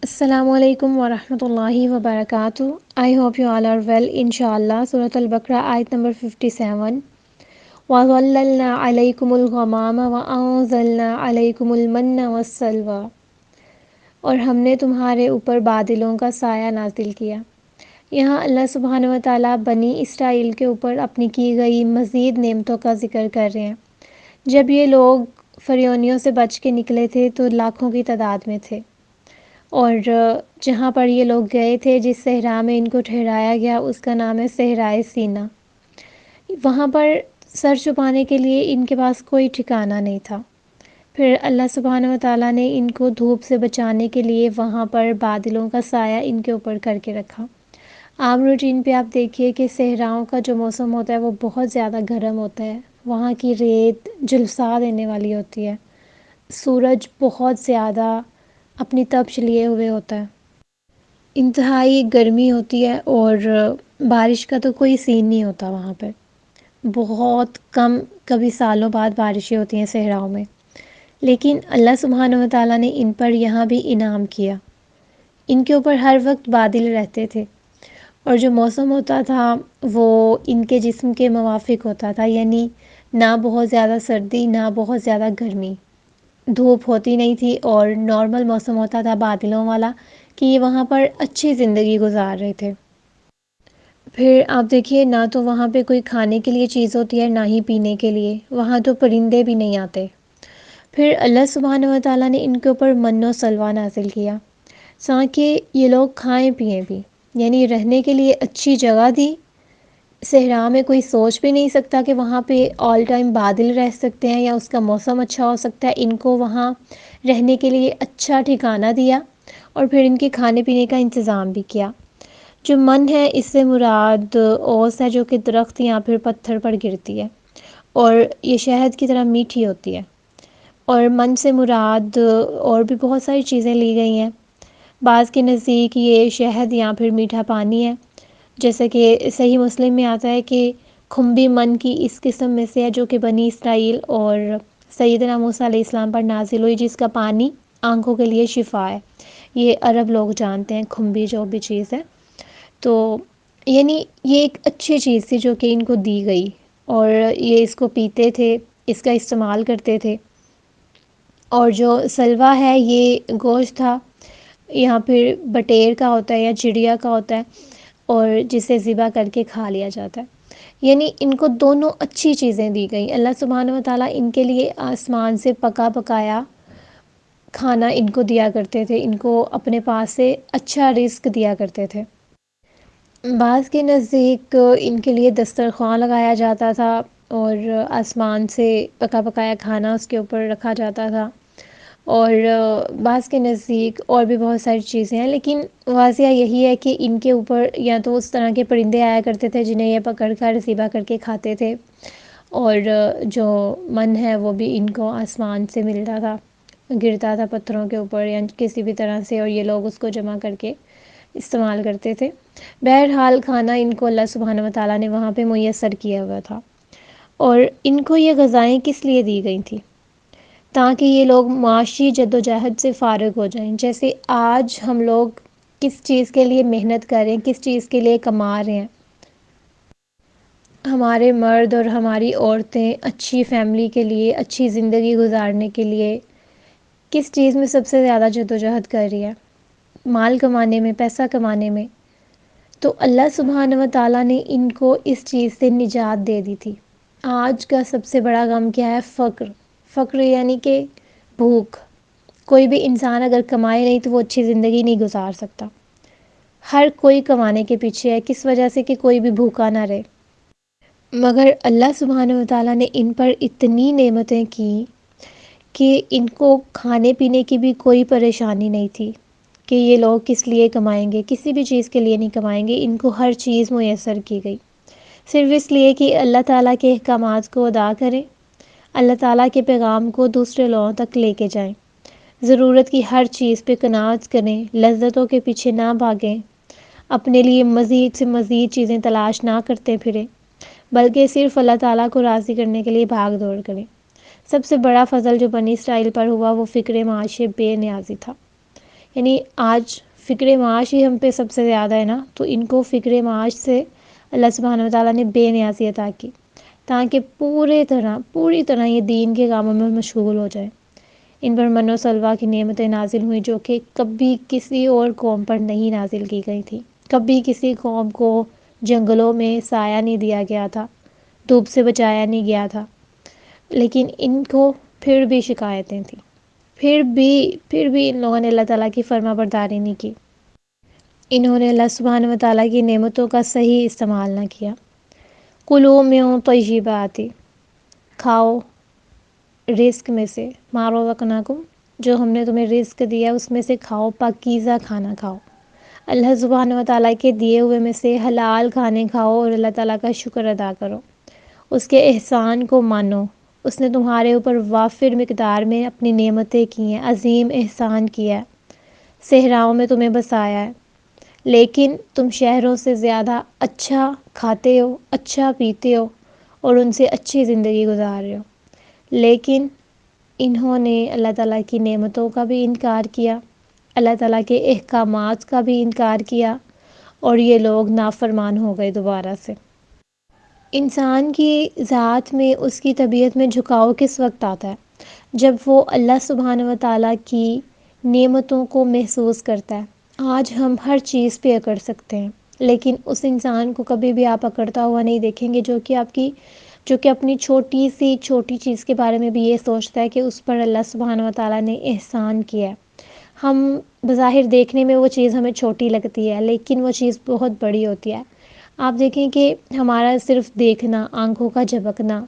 السلام علیکم ورحمۃ اللہ وبرکاتہ. I hope you all are well. Inshallah. Surah Al-Baqarah ayat number 57. وَظَلَّلْنَا عَلَيْكُمُ الْغَمَامَ وَأَنزَلْنَا عَلَيْكُمُ الْمَنَّ وَالسَّلْوَىٰ. اور ہم نے تمہارے اوپر بادلوں کا سایہ نازل کیا. یہاں اللہ سبحانہ و تعالیٰ بنی اسرائیل کے اوپر اپنی کی گئی مزید نعمتوں کا ذکر کر رہے ہیں. جب یہ لوگ فرعونیوں سے بچ کے نکلے تھے تو لاکھوں کی تعداد میں تھے، اور جہاں پر یہ لوگ گئے تھے، جس صحرا میں ان کو ٹھہرایا گیا، اس کا نام ہے صحرائے سینا. وہاں پر سر چھپانے کے لیے ان کے پاس کوئی ٹھکانہ نہیں تھا. پھر اللہ سبحانہ و تعالیٰ نے ان کو دھوپ سے بچانے کے لیے وہاں پر بادلوں کا سایہ ان کے اوپر کر کے رکھا. عام روٹین پہ آپ دیکھیے کہ صحراؤں کا جو موسم ہوتا ہے وہ بہت زیادہ گرم ہوتا ہے. وہاں کی ریت جھلسا دینے والی ہوتی ہے، سورج بہت زیادہ اپنی تپش لیے ہوئے ہوتا ہے، انتہائی گرمی ہوتی ہے، اور بارش کا تو کوئی سین نہیں ہوتا وہاں پہ. بہت کم، کبھی سالوں بعد بارشیں ہوتی ہیں صحراؤں میں. لیکن اللہ سبحانہ و تعالیٰ نے ان پر یہاں بھی انعام کیا. ان کے اوپر ہر وقت بادل رہتے تھے، اور جو موسم ہوتا تھا وہ ان کے جسم کے موافق ہوتا تھا، یعنی نہ بہت زیادہ سردی نہ بہت زیادہ گرمی. دھوپ ہوتی نہیں تھی اور نارمل موسم ہوتا تھا بادلوں والا، کہ یہ وہاں پر اچھی زندگی گزار رہے تھے. پھر آپ دیکھیے، نہ تو وہاں پہ کوئی کھانے کے لیے چیز ہوتی ہے، نہ ہی پینے کے لیے. وہاں تو پرندے بھی نہیں آتے. پھر اللہ سبحانہ و تعالیٰ نے ان کے اوپر من و سلویٰ نازل کیا تاکہ یہ لوگ کھائیں پئیں بھی، یعنی رہنے کے لیے اچھی جگہ دی. صحرا میں کوئی سوچ بھی نہیں سکتا کہ وہاں پہ آل ٹائم بادل رہ سکتے ہیں یا اس کا موسم اچھا ہو سکتا ہے. ان کو وہاں رہنے کے لیے اچھا ٹھکانہ دیا، اور پھر ان کے کھانے پینے کا انتظام بھی کیا. جو من ہے، اس سے مراد اوس ہے، جو کہ درخت یا پھر پتھر پر گرتی ہے، اور یہ شہد کی طرح میٹھی ہوتی ہے. اور من سے مراد اور بھی بہت ساری چیزیں لی گئی ہیں. بعض کے نزدیک یہ شہد یا پھر میٹھا پانی ہے، جیسے کہ صحیح مسلم میں آتا ہے کہ کھمبی من کی اس قسم میں سے ہے جو کہ بنی اسرائیل اور سیدنا موسیٰ علیہ السلام پر نازل ہوئی، جس کا پانی آنکھوں کے لیے شفا ہے. یہ عرب لوگ جانتے ہیں کھمبی جو بھی چیز ہے. تو یعنی یہ ایک اچھی چیز تھی جو کہ ان کو دی گئی، اور یہ اس کو پیتے تھے، اس کا استعمال کرتے تھے. اور جو سلویٰ ہے، یہ گوشت تھا، یہاں پھر بٹیر کا ہوتا ہے یا چڑیا کا ہوتا ہے، اور جسے ذبح کر کے کھا لیا جاتا ہے. یعنی ان کو دونوں اچھی چیزیں دی گئیں. اللہ سبحانہ و تعالیٰ ان کے لیے آسمان سے پکا پکایا کھانا ان کو دیا کرتے تھے، ان کو اپنے پاس سے اچھا رزق دیا کرتے تھے. بعض کے نزدیک ان کے لیے دسترخوان لگایا جاتا تھا، اور آسمان سے پکا پکایا کھانا اس کے اوپر رکھا جاتا تھا. اور بعض کے نزدیک اور بھی بہت ساری چیزیں ہیں، لیکن واضح یہی ہے کہ ان کے اوپر یا تو اس طرح کے پرندے آیا کرتے تھے جنہیں یہ پکڑ کر ذبح کر کے کھاتے تھے، اور جو من ہے وہ بھی ان کو آسمان سے ملتا تھا، گرتا تھا پتھروں کے اوپر یا کسی بھی طرح سے، اور یہ لوگ اس کو جمع کر کے استعمال کرتے تھے. بہرحال کھانا ان کو اللہ سبحانہ و تعالیٰ نے وہاں پہ میسر کیا ہوا تھا. اور ان کو یہ غذائیں کس لیے دی گئی تھیں؟ تاکہ یہ لوگ معاشی جد و جہد سے فارغ ہو جائیں. جیسے آج ہم لوگ کس چیز کے لیے محنت کر رہے ہیں، کس چیز کے لیے کما رہے ہیں. ہمارے مرد اور ہماری عورتیں اچھی فیملی کے لیے، اچھی زندگی گزارنے کے لیے کس چیز میں سب سے زیادہ جد و جہد کر رہی ہے؟ مال کمانے میں، پیسہ کمانے میں. تو اللہ سبحانہ و تعالیٰ نے ان کو اس چیز سے نجات دے دی تھی. آج کا سب سے بڑا غم کیا ہے؟ فقر. فقر یعنی کہ بھوک. کوئی بھی انسان اگر کمائے نہیں تو وہ اچھی زندگی نہیں گزار سکتا. ہر کوئی کمانے کے پیچھے ہے، کس وجہ سے؟ کہ کوئی بھی بھوکا نہ رہے. مگر اللہ سبحانہ و تعالیٰ نے ان پر اتنی نعمتیں کی کہ ان کو کھانے پینے کی بھی کوئی پریشانی نہیں تھی کہ یہ لوگ کس لیے کمائیں گے. کسی بھی چیز کے لیے نہیں کمائیں گے، ان کو ہر چیز میسر کی گئی، صرف اس لیے کہ اللہ تعالیٰ کے احکامات کو ادا کریں، اللہ تعالیٰ کے پیغام کو دوسرے لوگوں تک لے کے جائیں، ضرورت کی ہر چیز پہ قناعت کریں، لذتوں کے پیچھے نہ بھاگیں، اپنے لیے مزید سے مزید چیزیں تلاش نہ کرتے پھریں، بلکہ صرف اللہ تعالیٰ کو راضی کرنے کے لیے بھاگ دوڑ کریں. سب سے بڑا فضل جو بنی اسرائیل پر ہوا وہ فکر معاش بے نیازی تھا، یعنی آج فکر معاش ہی ہم پہ سب سے زیادہ ہے نا، تو ان کو فکر معاش سے اللہ سبحانہ و تعالیٰ نے بے نیازی عطا کی تاکہ پوری طرح یہ دین کے کاموں میں مشغول ہو جائے۔ ان پر من و سلوہ کی نعمتیں نازل ہوئیں جو کہ کبھی کسی اور قوم پر نہیں نازل کی گئی تھی۔ کبھی کسی قوم کو جنگلوں میں سایہ نہیں دیا گیا تھا، دھوپ سے بچایا نہیں گیا تھا، لیکن ان کو پھر بھی شکایتیں تھیں، پھر بھی ان لوگوں نے اللہ تعالیٰ کی فرما برداری نہیں کی، انہوں نے اللہ سبحانہ و تعالیٰ کی نعمتوں کا صحیح استعمال نہ کیا۔ کلوا من طیبات، کھاؤ رزق میں سے، ما رزقناکم، جو ہم نے تمہیں رزق دیا اس میں سے کھاؤ، پاکیزہ کھانا کھاؤ، اللہ سبحانہ و تعالیٰ کے دیے ہوئے میں سے حلال کھانے کھاؤ اور اللہ تعالیٰ کا شکر ادا کرو، اس کے احسان کو مانو۔ اس نے تمہارے اوپر وافر مقدار میں اپنی نعمتیں کی ہیں، عظیم احسان کیا ہے، صحراؤں میں تمہیں بسایا ہے، لیکن تم شہروں سے زیادہ اچھا کھاتے ہو، اچھا پیتے ہو اور ان سے اچھی زندگی گزار رہے ہو، لیکن انہوں نے اللہ تعالیٰ کی نعمتوں کا بھی انکار کیا، اللہ تعالیٰ کے احکامات کا بھی انکار کیا، اور یہ لوگ نافرمان ہو گئے دوبارہ سے۔ انسان کی ذات میں، اس کی طبیعت میں جھکاؤ کس وقت آتا ہے؟ جب وہ اللہ سبحانہ و تعالیٰ کی نعمتوں کو محسوس کرتا ہے۔ آج ہم ہر چیز پہ اکڑ سکتے ہیں، لیکن اس انسان کو کبھی بھی آپ اکڑتا ہوا نہیں دیکھیں گے جو کہ اپنی چھوٹی چیز کے بارے میں بھی یہ سوچتا ہے کہ اس پر اللہ سبحانہ و تعالیٰ نے احسان کیا ہے۔ ہم بظاہر دیکھنے میں وہ چیز ہمیں چھوٹی لگتی ہے، لیکن وہ چیز بہت بڑی ہوتی ہے۔ آپ دیکھیں کہ ہمارا صرف دیکھنا، آنکھوں کا جھپکنا،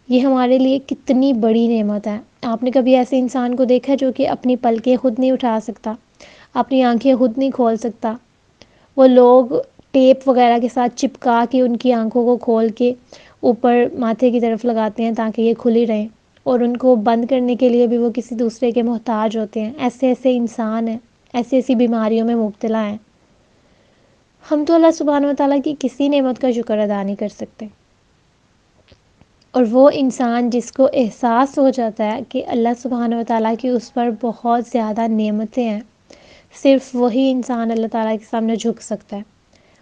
یہ ہمارے لیے کتنی بڑی نعمت ہے۔ آپ نے کبھی ایسے انسان کو دیکھا جو کہ اپنی پلکیں خود نہیں اٹھا سکتا، اپنی آنکھیں خود نہیں کھول سکتا؟ وہ لوگ ٹیپ وغیرہ کے ساتھ چپکا کے ان کی آنکھوں کو کھول کے اوپر ماتھے کی طرف لگاتے ہیں تاکہ یہ کھلی رہیں، اور ان کو بند کرنے کے لیے بھی وہ کسی دوسرے کے محتاج ہوتے ہیں۔ ایسے انسان ہیں، ایسی بیماریوں میں مبتلا ہیں۔ ہم تو اللہ سبحانہ و تعالیٰ کی کسی نعمت کا شکر ادا نہیں کر سکتے، اور وہ انسان جس کو احساس ہو جاتا ہے کہ اللہ سبحانہ و تعالیٰ کی اس پر بہت زیادہ نعمتیں ہیں، صرف وہی انسان اللہ تعالیٰ کے سامنے جھک سکتا ہے،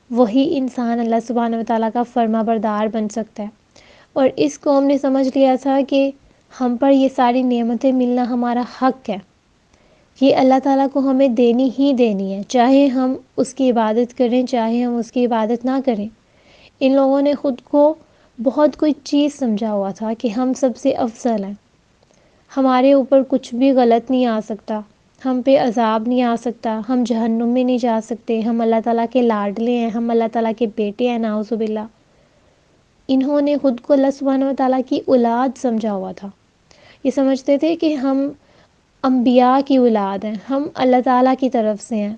وہی انسان اللہ سبحانہ و تعالیٰ کا فرما بردار بن سکتا ہے۔ اور اس قوم نے سمجھ لیا تھا کہ ہم پر یہ ساری نعمتیں ملنا ہمارا حق ہے، یہ اللہ تعالیٰ کو ہمیں دینی ہی دینی ہے، چاہے ہم اس کی عبادت کریں چاہے ہم اس کی عبادت نہ کریں۔ ان لوگوں نے خود کو بہت کوئی چیز سمجھا ہوا تھا کہ ہم سب سے افضل ہیں، ہمارے اوپر کچھ بھی غلط نہیں آ سکتا، ہم پہ عذاب نہیں آ سکتا، ہم جہنم میں نہیں جا سکتے، ہم اللہ تعالیٰ کے لاڈلے ہیں، ہم اللہ تعالیٰ کے بیٹے ہیں، نعوذ باللہ۔ انہوں نے خود کو اللہ سبحانہ و تعالیٰ کی اولاد سمجھا ہوا تھا، یہ سمجھتے تھے کہ ہم انبیاء کی اولاد ہیں، ہم اللہ تعالیٰ کی طرف سے ہیں،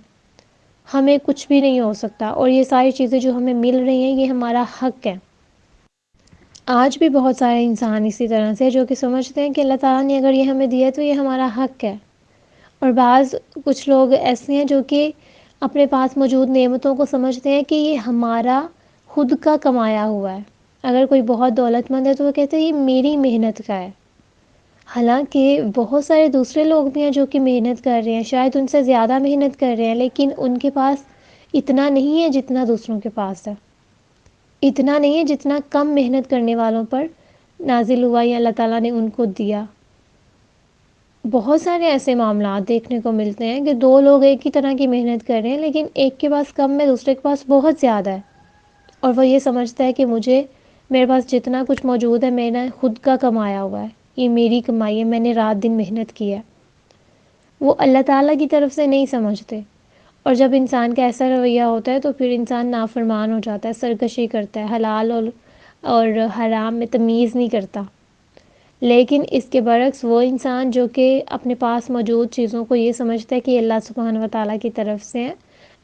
ہمیں کچھ بھی نہیں ہو سکتا، اور یہ ساری چیزیں جو ہمیں مل رہی ہیں یہ ہمارا حق ہے۔ آج بھی بہت سارے انسان اسی طرح سے جو کہ سمجھتے ہیں کہ اللہ تعالیٰ نے اگر یہ ہمیں دیا تو یہ ہمارا حق ہے، اور کچھ لوگ ایسے ہیں جو کہ اپنے پاس موجود نعمتوں کو سمجھتے ہیں کہ یہ ہمارا خود کا کمایا ہوا ہے۔ اگر کوئی بہت دولت مند ہے تو وہ کہتے ہیں یہ میری محنت کا ہے، حالانکہ بہت سارے دوسرے لوگ بھی ہیں جو کہ محنت کر رہے ہیں، شاید ان سے زیادہ محنت کر رہے ہیں، لیکن ان کے پاس اتنا نہیں ہے جتنا دوسروں کے پاس ہے، اتنا نہیں ہے جتنا کم محنت کرنے والوں پر نازل ہوا یا اللہ تعالیٰ نے ان کو دیا۔ بہت سارے ایسے معاملات دیکھنے کو ملتے ہیں کہ دو لوگ ایک ہی طرح کی محنت کر رہے ہیں، لیکن ایک کے پاس کم ہے، دوسرے کے پاس بہت زیادہ ہے، اور وہ یہ سمجھتا ہے کہ میرے پاس جتنا کچھ موجود ہے میں نے خود کا کمایا ہوا ہے، یہ میری کمائی ہے، میں نے رات دن محنت کی ہے۔ وہ اللہ تعالیٰ کی طرف سے نہیں سمجھتے، اور جب انسان کا ایسا رویہ ہوتا ہے تو پھر انسان نافرمان ہو جاتا ہے، سرکشی کرتا ہے، حلال اور حرام میں تمیز نہیں کرتا۔ لیکن اس کے برعکس وہ انسان جو کہ اپنے پاس موجود چیزوں کو یہ سمجھتا ہے کہ اللہ سبحانہ و تعالیٰ کی طرف سے ہے،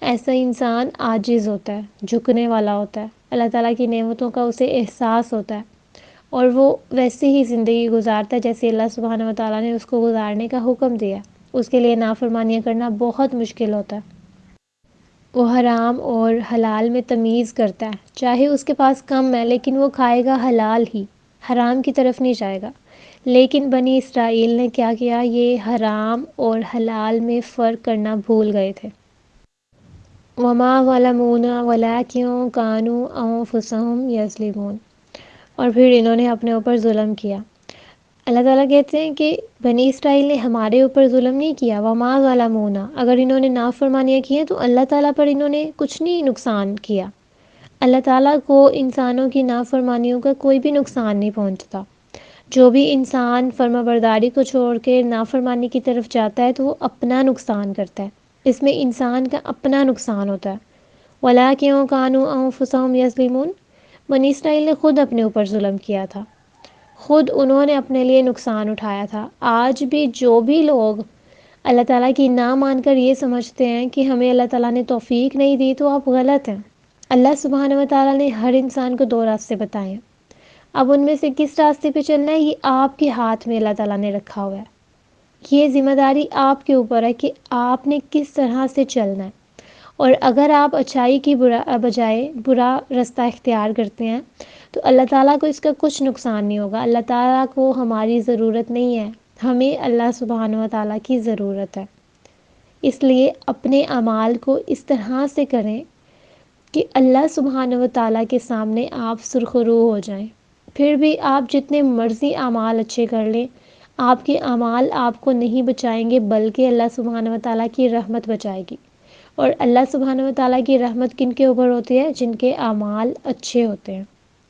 ایسا انسان عاجز ہوتا ہے، جھکنے والا ہوتا ہے، اللہ تعالیٰ کی نعمتوں کا اسے احساس ہوتا ہے، اور وہ ویسے ہی زندگی گزارتا ہے جیسے اللہ سبحانہ و تعالیٰ نے اس کو گزارنے کا حکم دیا۔ اس کے لیے نافرمانیاں کرنا بہت مشکل ہوتا ہے، وہ حرام اور حلال میں تمیز کرتا ہے، چاہے اس کے پاس کم ہے لیکن وہ کھائے گا حلال ہی، حرام کی طرف نہیں جائے گا۔ لیکن بنی اسرائیل نے کیا کیا؟ یہ حرام اور حلال میں فرق کرنا بھول گئے تھے۔ وما ظلمونا ولکن کانوا انفسهم یظلمون، اور پھر انہوں نے اپنے اوپر ظلم کیا۔ اللہ تعالیٰ کہتے ہیں کہ بنی اسرائیل نے ہمارے اوپر ظلم نہیں کیا۔ وما ظلمونا، اگر انہوں نے نافرمانیاں کی ہیں تو اللہ تعالیٰ پر انہوں نے کچھ نہیں نقصان کیا۔ اللہ تعالیٰ کو انسانوں کی نافرمانیوں کا کوئی بھی نقصان نہیں پہنچتا۔ جو بھی انسان فرما برداری کو چھوڑ کے نافرمانی کی طرف جاتا ہے تو وہ اپنا نقصان کرتا ہے، اس میں انسان کا اپنا نقصان ہوتا ہے۔ وَلَٰكِن كَانُوا أَنفُسَهُمْ يَظْلِمُونَ، بنی اسرائیل نے خود اپنے اوپر ظلم کیا تھا، خود انہوں نے اپنے لیے نقصان اٹھایا تھا۔ آج بھی جو بھی لوگ اللہ تعالیٰ کی نہ مان کر یہ سمجھتے ہیں کہ ہمیں اللہ تعالیٰ نے توفیق نہیں دی تو آپ غلط ہیں۔ اللہ سبحانہ و تعالیٰ نے ہر انسان کو دو راستے بتائے ہیں، اب ان میں سے کس راستے پہ چلنا ہے یہ آپ کے ہاتھ میں اللہ تعالیٰ نے رکھا ہوا ہے۔ یہ ذمہ داری آپ کے اوپر ہے کہ آپ نے کس طرح سے چلنا ہے، اور اگر آپ اچھائی کی بجائے برا رستہ اختیار کرتے ہیں تو اللہ تعالیٰ کو اس کا کچھ نقصان نہیں ہوگا۔ اللہ تعالیٰ کو ہماری ضرورت نہیں ہے، ہمیں اللہ سبحانہ و تعالیٰ کی ضرورت ہے۔ اس لیے اپنے اعمال کو اس طرح سے کریں کہ اللہ سبحانہ و تعالیٰ کے سامنے آپ سرخرو ہو جائیں۔ پھر بھی آپ جتنے مرضی اعمال اچھے کر لیں، آپ کے اعمال آپ کو نہیں بچائیں گے بلکہ اللہ سبحانہ و تعالیٰ کی رحمت بچائے گی۔ اور اللہ سبحانہ و تعالیٰ کی رحمت کن کے اوپر ہوتی ہے؟ جن کے اعمال اچھے ہوتے ہیں۔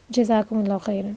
جزاکم اللہ خیرا۔